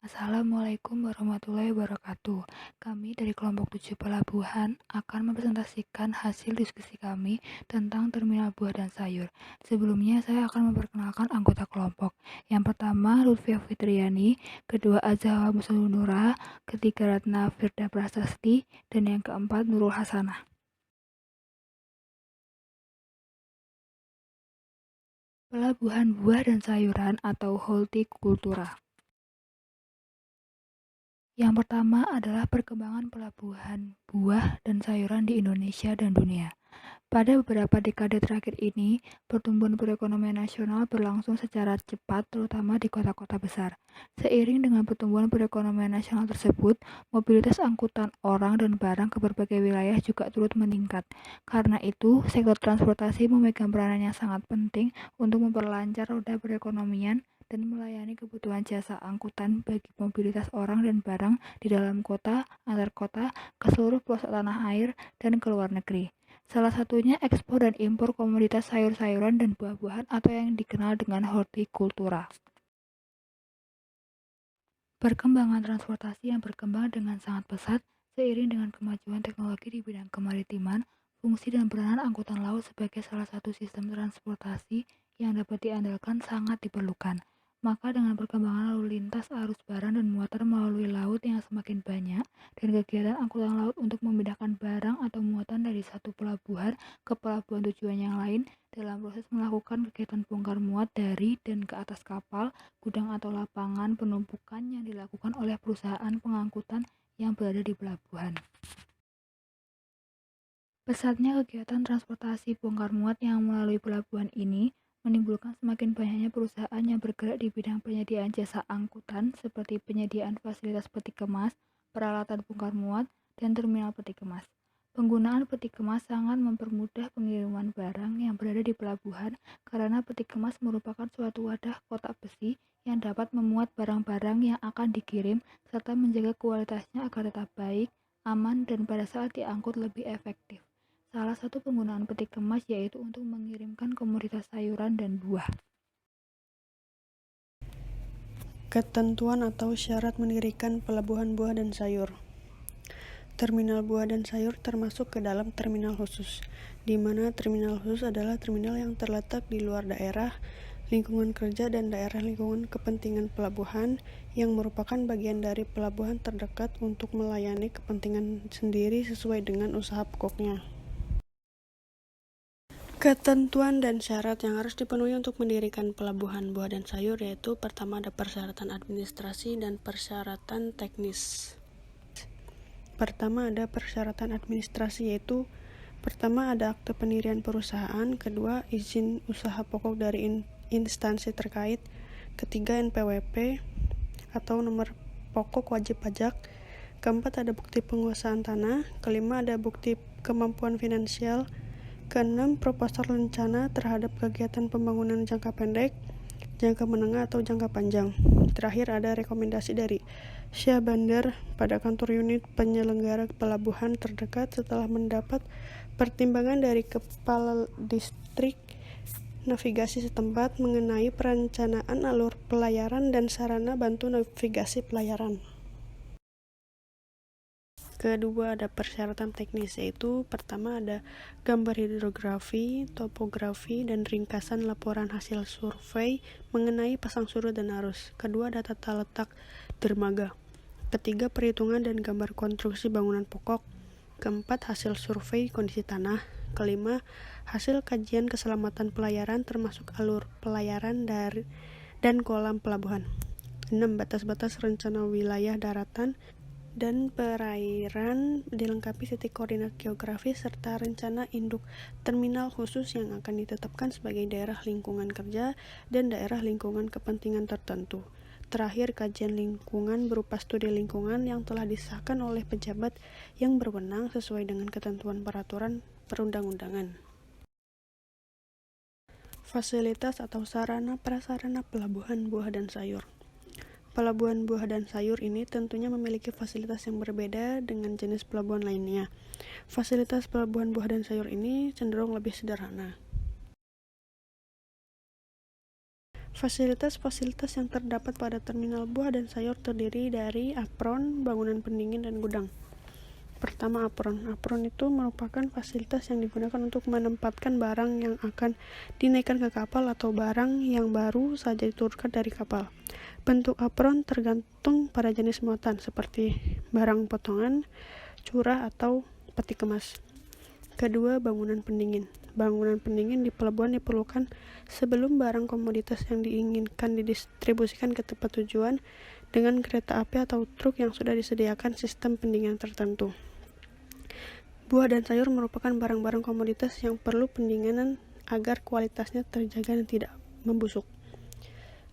Assalamualaikum warahmatullahi wabarakatuh. Kami dari kelompok 7 Pelabuhan akan mempresentasikan hasil diskusi kami tentang terminal buah dan sayur. Sebelumnya saya akan memperkenalkan anggota kelompok. Yang pertama Lutfia Fitriani, kedua Azhawa Muslimnura, ketiga Ratna Firda Prasasti, dan yang keempat Nurul Hasanah. Pelabuhan buah dan sayuran atau hortikultura. Yang pertama adalah perkembangan pelabuhan buah dan sayuran di Indonesia dan dunia. Pada beberapa dekade terakhir ini, pertumbuhan perekonomian nasional berlangsung secara cepat, terutama di kota-kota besar. Seiring dengan pertumbuhan perekonomian nasional tersebut, mobilitas angkutan orang dan barang ke berbagai wilayah juga turut meningkat. Karena itu, sektor transportasi memegang peranan yang sangat penting untuk memperlancar roda perekonomian dan melayani kebutuhan jasa angkutan bagi mobilitas orang dan barang di dalam kota, antar kota, ke seluruh pelosok tanah air, dan ke luar negeri. Salah satunya ekspor dan impor komoditas sayur-sayuran dan buah-buahan atau yang dikenal dengan hortikultura. Perkembangan transportasi yang berkembang dengan sangat pesat seiring dengan kemajuan teknologi di bidang kemaritiman, fungsi dan peranan angkutan laut sebagai salah satu sistem transportasi yang dapat diandalkan sangat diperlukan. Maka dengan perkembangan lalu lintas arus barang dan muatan melalui laut yang semakin banyak dan kegiatan angkutan laut untuk memindahkan barang atau muatan dari satu pelabuhan ke pelabuhan tujuan yang lain dalam proses melakukan kegiatan bongkar muat dari dan ke atas kapal, gudang atau lapangan penumpukan yang dilakukan oleh perusahaan pengangkutan yang berada di pelabuhan. Pesatnya kegiatan transportasi bongkar muat yang melalui pelabuhan ini menimbulkan semakin banyaknya perusahaan yang bergerak di bidang penyediaan jasa angkutan seperti penyediaan fasilitas peti kemas, peralatan bongkar muat, dan terminal peti kemas. Penggunaan peti kemas sangat mempermudah pengiriman barang yang berada di pelabuhan karena peti kemas merupakan suatu wadah kotak besi yang dapat memuat barang-barang yang akan dikirim serta menjaga kualitasnya agar tetap baik, aman, dan pada saat diangkut lebih efektif. Salah satu penggunaan peti kemas yaitu untuk mengirimkan komoditas sayuran dan buah. Ketentuan atau syarat mendirikan pelabuhan buah dan sayur. Terminal buah dan sayur termasuk ke dalam terminal khusus, di mana terminal khusus adalah terminal yang terletak di luar daerah, lingkungan kerja dan daerah lingkungan kepentingan pelabuhan yang merupakan bagian dari pelabuhan terdekat untuk melayani kepentingan sendiri sesuai dengan usaha pokoknya. Ketentuan dan syarat yang harus dipenuhi untuk mendirikan pelabuhan buah dan sayur yaitu pertama ada persyaratan administrasi dan persyaratan teknis. Pertama ada persyaratan administrasi yaitu pertama ada akte pendirian perusahaan, kedua izin usaha pokok dari instansi terkait, ketiga NPWP atau nomor pokok wajib pajak, keempat ada bukti penguasaan tanah, kelima ada bukti kemampuan finansial, keenam proposal rencana terhadap kegiatan pembangunan jangka pendek, jangka menengah atau jangka panjang. Terakhir ada rekomendasi dari Syah Bandar pada kantor unit penyelenggara pelabuhan terdekat setelah mendapat pertimbangan dari kepala distrik navigasi setempat mengenai perencanaan alur pelayaran dan sarana bantu navigasi pelayaran. Kedua ada persyaratan teknis yaitu pertama ada gambar hidrografi, topografi, dan ringkasan laporan hasil survei mengenai pasang surut dan arus. Kedua ada tata letak dermaga. Ketiga perhitungan dan gambar konstruksi bangunan pokok. Keempat hasil survei kondisi tanah. Kelima hasil kajian keselamatan pelayaran termasuk alur pelayaran dan kolam pelabuhan. 6. Batas-batas rencana wilayah daratan dan perairan dilengkapi titik koordinat geografis serta rencana induk terminal khusus yang akan ditetapkan sebagai daerah lingkungan kerja dan daerah lingkungan kepentingan tertentu. Terakhir, kajian lingkungan berupa studi lingkungan yang telah disahkan oleh pejabat yang berwenang sesuai dengan ketentuan peraturan perundang-undangan. Fasilitas atau sarana prasarana pelabuhan buah dan sayur. Pelabuhan buah dan sayur ini tentunya memiliki fasilitas yang berbeda dengan jenis pelabuhan lainnya. Fasilitas pelabuhan buah dan sayur ini cenderung lebih sederhana. Fasilitas-fasilitas yang terdapat pada terminal buah dan sayur terdiri dari apron, bangunan pendingin, dan gudang. Pertama, apron. Apron itu merupakan fasilitas yang digunakan untuk menempatkan barang yang akan dinaikkan ke kapal atau barang yang baru saja diturunkan dari kapal. Bentuk apron tergantung pada jenis muatan, seperti barang potongan, curah, atau peti kemas. Kedua, bangunan pendingin. Bangunan pendingin di pelabuhan diperlukan sebelum barang komoditas yang diinginkan didistribusikan ke tempat tujuan dengan kereta api atau truk yang sudah disediakan sistem pendingin tertentu. Buah dan sayur merupakan barang-barang komoditas yang perlu pendinginan agar kualitasnya terjaga dan tidak membusuk.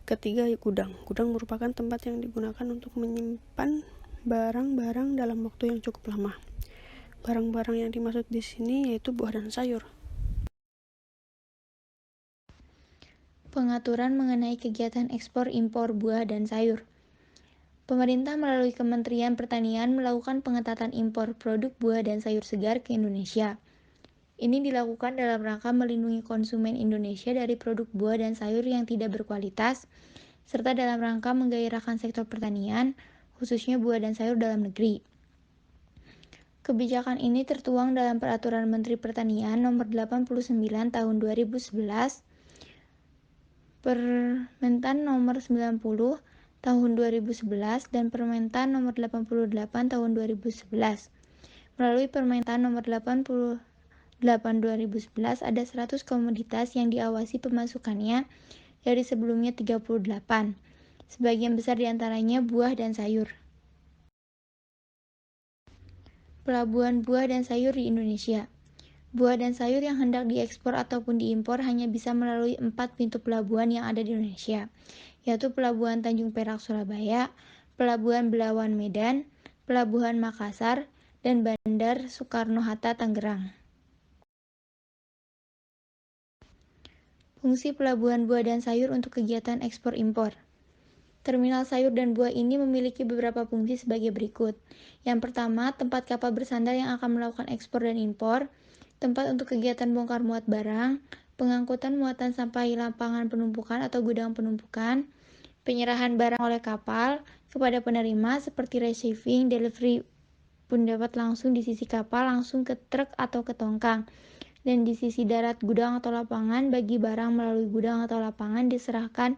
Ketiga, gudang. Gudang merupakan tempat yang digunakan untuk menyimpan barang-barang dalam waktu yang cukup lama. Barang-barang yang dimaksud di sini yaitu buah dan sayur. Pengaturan mengenai kegiatan ekspor impor buah dan sayur. Pemerintah melalui Kementerian Pertanian melakukan pengetatan impor produk buah dan sayur segar ke Indonesia. Ini dilakukan dalam rangka melindungi konsumen Indonesia dari produk buah dan sayur yang tidak berkualitas, serta dalam rangka menggairahkan sektor pertanian, khususnya buah dan sayur dalam negeri. Kebijakan ini tertuang dalam Peraturan Menteri Pertanian Nomor 89 Tahun 2011, Permentan Nomor 90 Tahun 2011 dan Permentan Nomor 88 Tahun 2011. Melalui Permentan Nomor 88 2011 ada 100 komoditas yang diawasi pemasukannya dari sebelumnya 38. Sebagian besar diantaranya buah dan sayur. Pelabuhan buah dan sayur di Indonesia. Buah dan sayur yang hendak diekspor ataupun diimpor hanya bisa melalui 4 pintu pelabuhan yang ada di Indonesia, yaitu Pelabuhan Tanjung Perak Surabaya, Pelabuhan Belawan Medan, Pelabuhan Makassar, dan Bandar Soekarno-Hatta Tangerang. Fungsi pelabuhan buah dan sayur untuk kegiatan ekspor impor. Terminal sayur dan buah ini memiliki beberapa fungsi sebagai berikut. Yang pertama, tempat kapal bersandar yang akan melakukan ekspor dan impor, tempat untuk kegiatan bongkar muat barang, pengangkutan muatan sampai lapangan penumpukan atau gudang penumpukan, penyerahan barang oleh kapal kepada penerima seperti receiving, delivery pun dapat langsung di sisi kapal langsung ke truk atau ke tongkang, dan di sisi darat gudang atau lapangan bagi barang melalui gudang atau lapangan diserahkan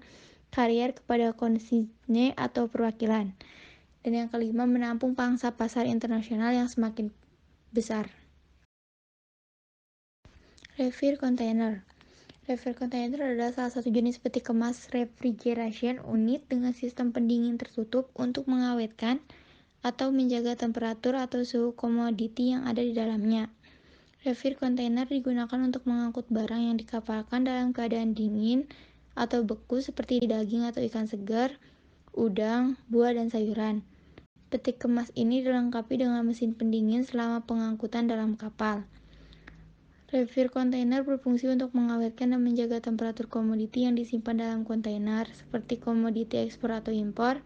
karier kepada konsigne atau perwakilan. Dan yang kelima, menampung pangsa pasar internasional yang semakin besar. Refill container. Refill container adalah salah satu jenis peti kemas refrigeration unit dengan sistem pendingin tertutup untuk mengawetkan atau menjaga temperatur atau suhu komoditi yang ada di dalamnya. Refill container digunakan untuk mengangkut barang yang dikapalkan dalam keadaan dingin atau beku seperti daging atau ikan segar, udang, buah, dan sayuran. Peti kemas ini dilengkapi dengan mesin pendingin selama pengangkutan dalam kapal. Refill container berfungsi untuk mengawetkan dan menjaga temperatur komoditi yang disimpan dalam kontainer, seperti komoditi ekspor atau impor,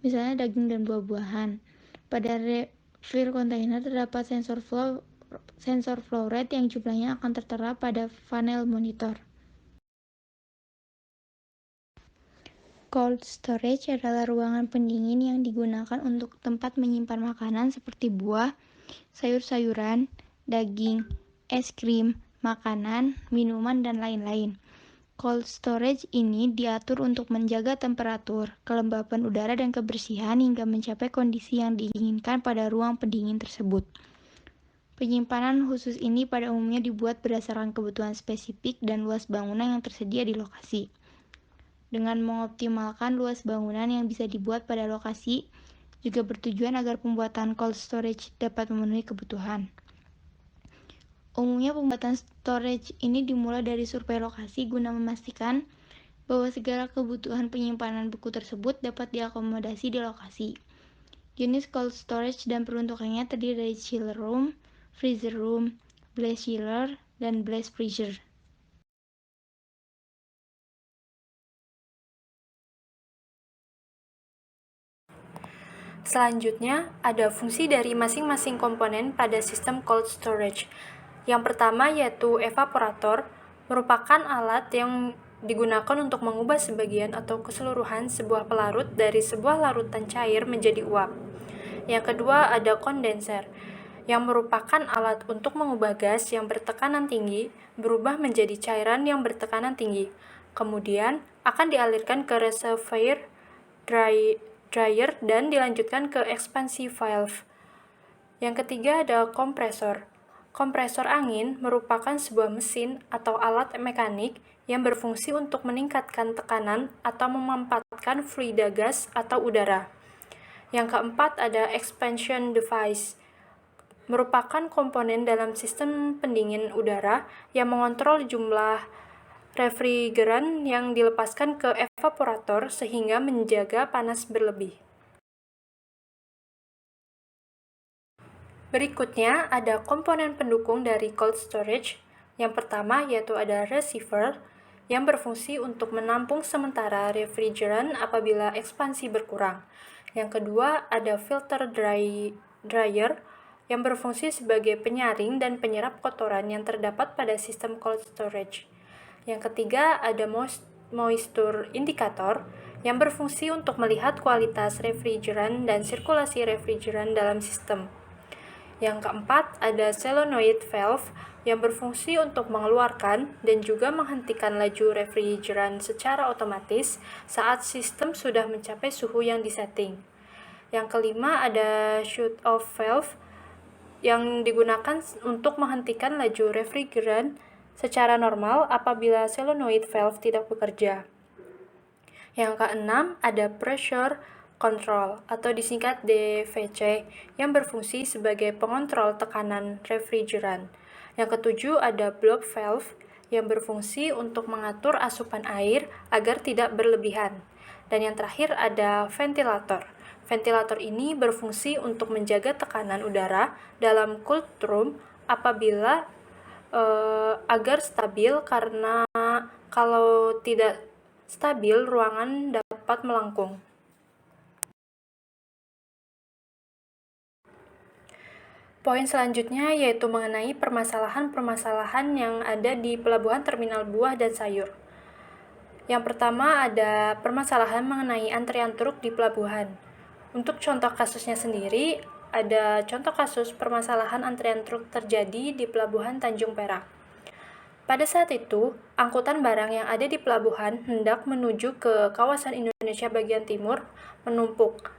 misalnya daging dan buah-buahan. Pada refill container terdapat sensor flow rate yang jumlahnya akan tertera pada panel monitor. Cold storage adalah ruangan pendingin yang digunakan untuk tempat menyimpan makanan seperti buah, sayur-sayuran, daging, es krim, makanan, minuman, dan lain-lain. Cold storage ini diatur untuk menjaga temperatur, kelembapan udara, dan kebersihan hingga mencapai kondisi yang diinginkan pada ruang pendingin tersebut. Penyimpanan khusus ini pada umumnya dibuat berdasarkan kebutuhan spesifik dan luas bangunan yang tersedia di lokasi. Dengan mengoptimalkan luas bangunan yang bisa dibuat pada lokasi, juga bertujuan agar pembuatan cold storage dapat memenuhi kebutuhan. Umumnya pembuatan storage ini dimulai dari survei lokasi guna memastikan bahwa segala kebutuhan penyimpanan beku tersebut dapat diakomodasi di lokasi. Jenis cold storage dan peruntukannya terdiri dari chiller room, freezer room, blast chiller, dan blast freezer. Selanjutnya, ada fungsi dari masing-masing komponen pada sistem cold storage. Yang pertama yaitu evaporator, merupakan alat yang digunakan untuk mengubah sebagian atau keseluruhan sebuah pelarut dari sebuah larutan cair menjadi uap. Yang kedua ada kondenser, yang merupakan alat untuk mengubah gas yang bertekanan tinggi berubah menjadi cairan yang bertekanan tinggi. Kemudian akan dialirkan ke reservoir dryer dan dilanjutkan ke ekspansi valve. Yang ketiga ada kompresor. Kompresor angin merupakan sebuah mesin atau alat mekanik yang berfungsi untuk meningkatkan tekanan atau memanfaatkan fluida gas atau udara. Yang keempat ada expansion device, merupakan komponen dalam sistem pendingin udara yang mengontrol jumlah refrigeran yang dilepaskan ke evaporator sehingga menjaga panas berlebih. Berikutnya ada komponen pendukung dari cold storage. Yang pertama yaitu ada receiver yang berfungsi untuk menampung sementara refrigeran apabila ekspansi berkurang. Yang kedua ada filter dryer yang berfungsi sebagai penyaring dan penyerap kotoran yang terdapat pada sistem cold storage. Yang ketiga ada moisture indicator yang berfungsi untuk melihat kualitas refrigeran dan sirkulasi refrigeran dalam sistem. Yang keempat, ada solenoid valve yang berfungsi untuk mengeluarkan dan juga menghentikan laju refrigeran secara otomatis saat sistem sudah mencapai suhu yang disetting. Yang kelima, ada shut-off valve yang digunakan untuk menghentikan laju refrigeran secara normal apabila solenoid valve tidak bekerja. Yang keenam, ada pressure control atau disingkat DVC yang berfungsi sebagai pengontrol tekanan refrigeran. Yang ketujuh ada block valve yang berfungsi untuk mengatur asupan air agar tidak berlebihan. Dan yang terakhir ada ventilator. Ventilator ini berfungsi untuk menjaga tekanan udara dalam cold room apabila agar stabil, karena kalau tidak stabil ruangan dapat melengkung. Poin selanjutnya yaitu mengenai permasalahan-permasalahan yang ada di pelabuhan terminal buah dan sayur. Yang pertama ada permasalahan mengenai antrian truk di pelabuhan. Untuk contoh kasusnya sendiri, ada contoh kasus permasalahan antrian truk terjadi di pelabuhan Tanjung Perak. Pada saat itu, angkutan barang yang ada di pelabuhan hendak menuju ke kawasan Indonesia bagian timur menumpuk.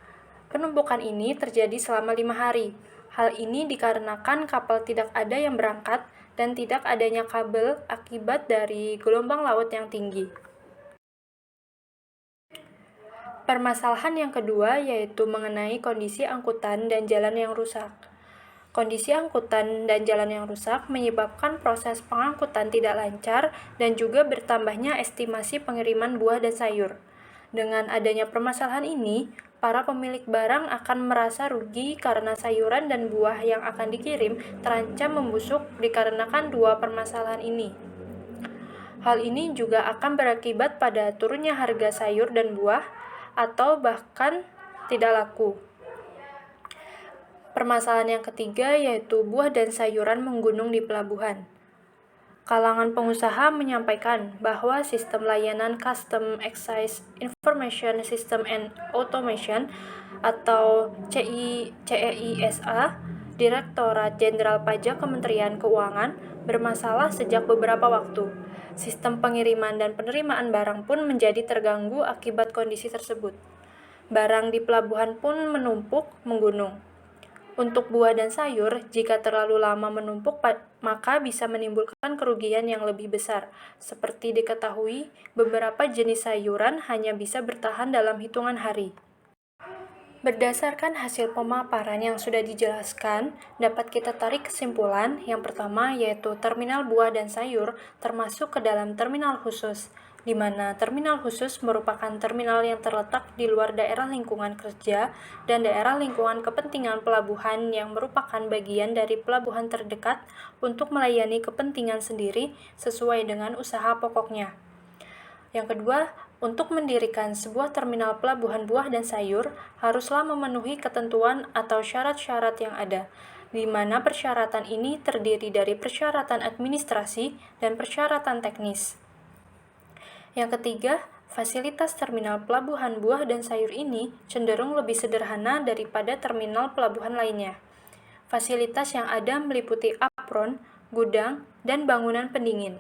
Penumpukan ini terjadi selama 5 hari. Hal ini dikarenakan kapal tidak ada yang berangkat dan tidak adanya kabel akibat dari gelombang laut yang tinggi. Permasalahan yang kedua yaitu mengenai kondisi angkutan dan jalan yang rusak. Kondisi angkutan dan jalan yang rusak menyebabkan proses pengangkutan tidak lancar dan juga bertambahnya estimasi pengiriman buah dan sayur. Dengan adanya permasalahan ini, para pemilik barang akan merasa rugi karena sayuran dan buah yang akan dikirim terancam membusuk dikarenakan dua permasalahan ini. Hal ini juga akan berakibat pada turunnya harga sayur dan buah atau bahkan tidak laku. Permasalahan yang ketiga yaitu buah dan sayuran menggunung di pelabuhan. Kalangan pengusaha menyampaikan bahwa sistem layanan Custom Excise Information System and Automation atau CEISA, Direktorat Jenderal Pajak Kementerian Keuangan, bermasalah sejak beberapa waktu. Sistem pengiriman dan penerimaan barang pun menjadi terganggu akibat kondisi tersebut. Barang di pelabuhan pun menumpuk menggunung. Untuk buah dan sayur, jika terlalu lama menumpuk, maka bisa menimbulkan kerugian yang lebih besar. Seperti diketahui, beberapa jenis sayuran hanya bisa bertahan dalam hitungan hari. Berdasarkan hasil pemaparan yang sudah dijelaskan, dapat kita tarik kesimpulan yang pertama yaitu terminal buah dan sayur termasuk ke dalam terminal khusus, di mana terminal khusus merupakan terminal yang terletak di luar daerah lingkungan kerja dan daerah lingkungan kepentingan pelabuhan yang merupakan bagian dari pelabuhan terdekat untuk melayani kepentingan sendiri sesuai dengan usaha pokoknya. Yang kedua, untuk mendirikan sebuah terminal pelabuhan buah dan sayur haruslah memenuhi ketentuan atau syarat-syarat yang ada, di mana persyaratan ini terdiri dari persyaratan administrasi dan persyaratan teknis. Yang ketiga, fasilitas terminal pelabuhan buah dan sayur ini cenderung lebih sederhana daripada terminal pelabuhan lainnya. Fasilitas yang ada meliputi apron, gudang, dan bangunan pendingin.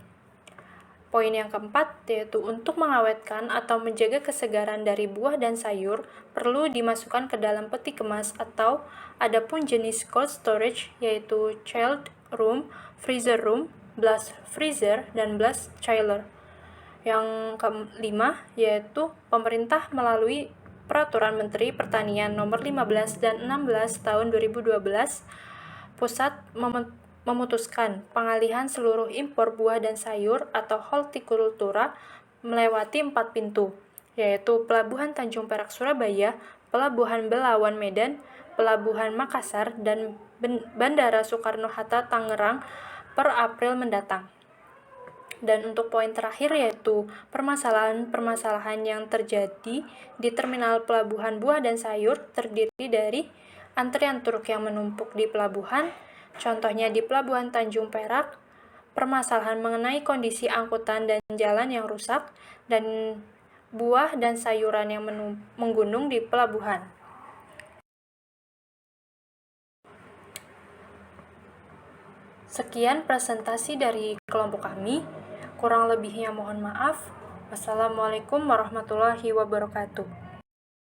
Poin yang keempat, yaitu untuk mengawetkan atau menjaga kesegaran dari buah dan sayur, perlu dimasukkan ke dalam peti kemas atau adapun jenis cold storage, yaitu chilled room, freezer room, blast freezer, dan blast chiller. Yang kelima, yaitu pemerintah melalui Peraturan Menteri Pertanian Nomor 15 dan 16 Tahun 2012, Pusat memutuskan pengalihan seluruh impor buah dan sayur atau hortikultura melewati 4 pintu, yaitu Pelabuhan Tanjung Perak Surabaya, Pelabuhan Belawan Medan, Pelabuhan Makassar, dan Bandara Soekarno-Hatta Tangerang per April mendatang. Dan untuk poin terakhir yaitu permasalahan-permasalahan yang terjadi di terminal pelabuhan buah dan sayur terdiri dari antrian truk yang menumpuk di pelabuhan, contohnya di Pelabuhan Tanjung Perak, permasalahan mengenai kondisi angkutan dan jalan yang rusak, dan buah dan sayuran yang menggunung di pelabuhan. Sekian presentasi dari kelompok kami. Kurang lebihnya mohon maaf. Wassalamualaikum warahmatullahi wabarakatuh.